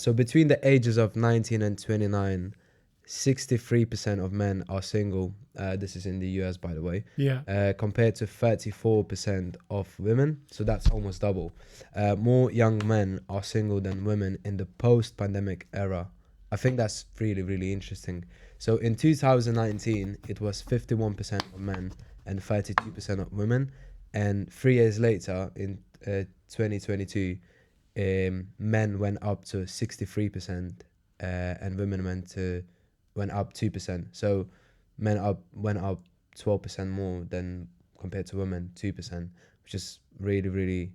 So between the ages of 19 and 29, 63% of men are single. This is in the US, by the way, Yeah. compared to 34% of women. So that's almost double. More young men are single than women in the post-pandemic era. I think that's really, really interesting. So in 2019, it was 51% of men and 32% of women. And 3 years later, in 2022, men went up to 63%, and women went up 2%. So went up 12% more than compared to women, 2%, which is really, really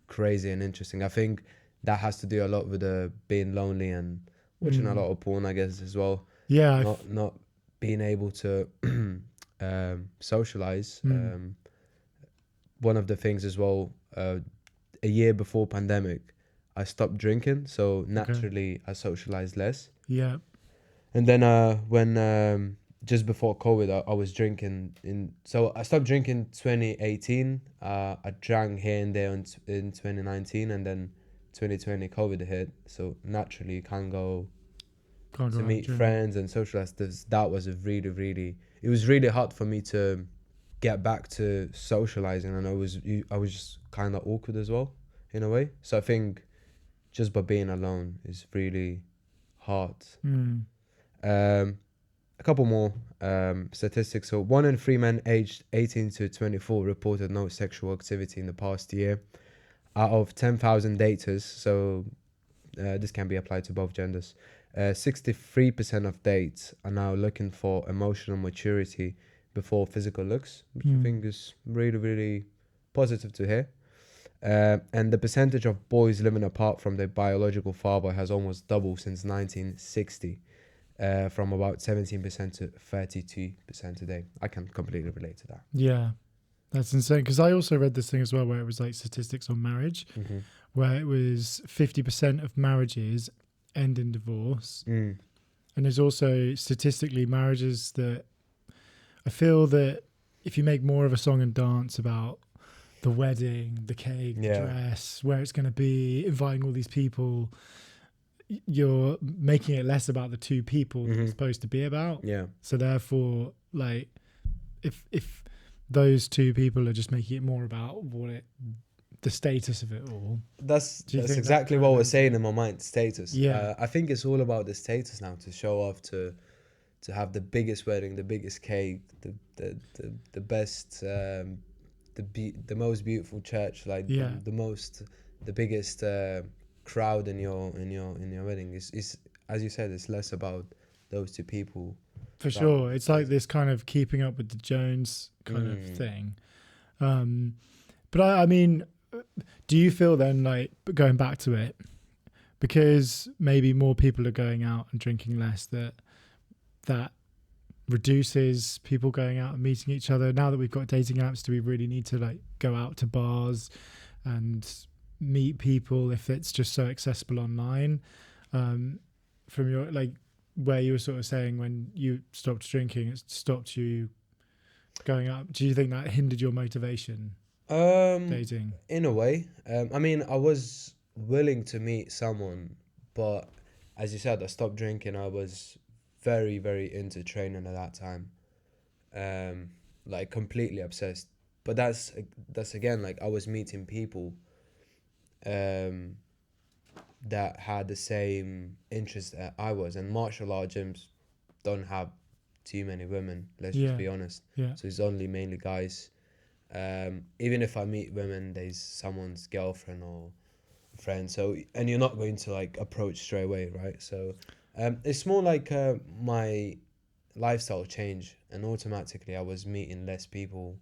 crazy and interesting. I think that has to do a lot with being lonely and watching a Mm. lot of porn, I guess, as well. Yeah. Not being able to socialize. Mm. One of the things as well, a year before pandemic, I stopped drinking, so Okay. naturally I socialized less. Yeah. And then when just before COVID, I was drinking so I stopped drinking 2018. I drank here and there in 2019, and then 2020 COVID hit. So naturally, you can't go Can't go to around meet drinking. friends and socialize. That was a really, really. It was really hard for me to get back to socializing, and I was just kind of awkward as well, in a way. So I think just by being alone is really hard. Mm. Um, a couple more statistics. So 1 in 3 men aged 18 to 24 reported no sexual activity in the past year. Out of 10,000 daters, so this can be applied to both genders, 63% of dates are now looking for emotional maturity before physical looks, which I Mm. think is really, really positive to hear. And the percentage of boys living apart from their biological father has almost doubled since 1960, from about 17% to 32% today. I can completely relate to that. Yeah. That's insane. Because I also read this thing as well, where it was like statistics on marriage, Mm-hmm. where it was 50% of marriages end in divorce. Mm. And there's also statistically marriages that I feel that if you make more of a song and dance about the wedding, the cake, the Yeah. dress, where it's going to be, inviting all these people, you're making it less about the two people that Mm-hmm. it's supposed to be about. Yeah. So therefore, like, if those two people are just making it more about the status of it all, do you That's think that exactly kind what of I was ends saying it? in my mind. Status. Yeah, I think it's all about the status now, to show off, to have the biggest wedding, the biggest cake, the best, the most beautiful church, like yeah, the biggest crowd in your wedding. Is as you said, it's less about those two people for rather sure. than It's like status. this kind of keeping up with the Jones kind of Mm. thing. Um, but I mean, do you feel then, like, going back to it, because maybe more people are going out and drinking less, that reduces people going out and meeting each other? Now that we've got dating apps, do we really need to like go out to bars and meet people if it's just so accessible online? From your, like, where you were sort of saying when you stopped drinking, it stopped you going out. Do you think that hindered your motivation Um, dating? in a way. I mean, I was willing to meet someone, but as you said, I stopped drinking. I was very, very into training at that time. Um, like completely obsessed. But that's again, like I was meeting people um that had the same interest that I was, and martial art gyms don't have too many women. Let's just Yeah, be honest. yeah, So it's only mainly guys. Even if I meet women, there's someone's girlfriend or friend. So, and you're not going to like approach straight away, right? So, it's more like my lifestyle change, and automatically I was meeting less people